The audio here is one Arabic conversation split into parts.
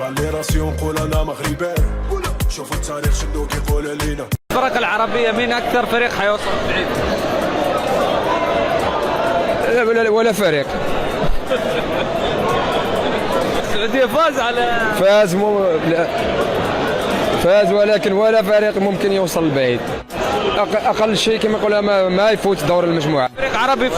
بالي راسي ونقول انا مغربي، شوفوا التاريخ شنو كيقول علينا. الفرق العربية مين أكثر فريق حيوصل بعيد؟ ولا فريق. السعودية فاز على فاز ولكن ولا فريق ممكن يوصل بعيد. اقل شيء كما يقولوا ما يفوت دور المجموعه. فريق عربي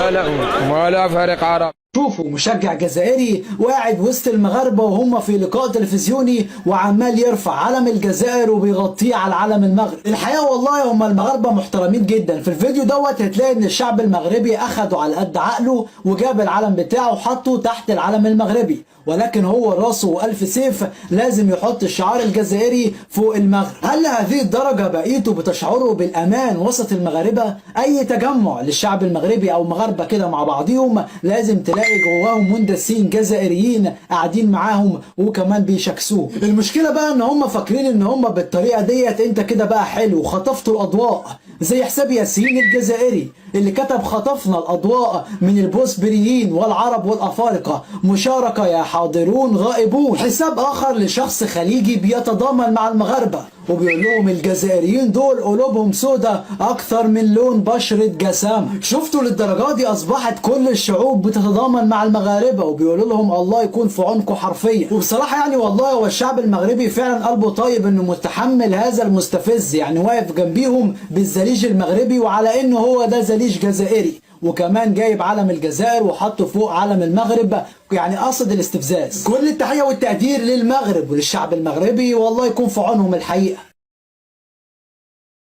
ولا فريق عربي. شوفوا مشجع جزائري وقاعد وسط المغاربه وهم في لقاء تلفزيوني وعمال يرفع علم الجزائر وبيغطيه على علم المغرب. الحقيقه والله هم المغاربه محترمين جدا. في الفيديو دوت هتلاقي ان الشعب المغربي اخده على قد عقله وجاب العلم بتاعه وحطه تحت العلم المغربي، ولكن هو راسه والف سيف لازم يحط الشعار الجزائري فوق المغرب. هل لهذه الدرجه بقيتوا بتشعروا بالامان وسط المغاربه؟ اي تجمع للشعب المغربي او مغاربه كده مع بعضيهم لازم تلاقي جواهم مندسين جزائريين قاعدين معاهم وكمان بيشكسوه. المشكله بقى ان هم فاكرين ان هم بالطريقه ديت انت كده بقى حلو خطفتوا الاضواء، زي حساب ياسين الجزائري اللي كتب خطفنا الاضواء من البوسبريين والعرب والافارقه، مشاركه يا حاضرون غائبون. حساب اخر لشخص خليجي بيتضامن مع المغاربه وبيقول لهم الجزائريين دول قلوبهم سودة اكثر من لون بشرة جسام. شفتوا للدرجه دي اصبحت كل الشعوب بتتضامن مع المغاربه وبيقولوا لهم الله يكون في عونكم حرفيا. وبصراحه يعني والله هو الشعب المغربي فعلا قلبه طيب انه متحمل هذا المستفز، يعني واقف جنبيهم بالزليج المغربي وعلى انه هو ده زليج جزائري، وكمان جايب علم الجزائر وحطه فوق علم المغرب، يعني قصد الاستفزاز. كل التحيه والتقدير للمغرب وللشعب المغربي والله يكون في عونهم الحقيقه.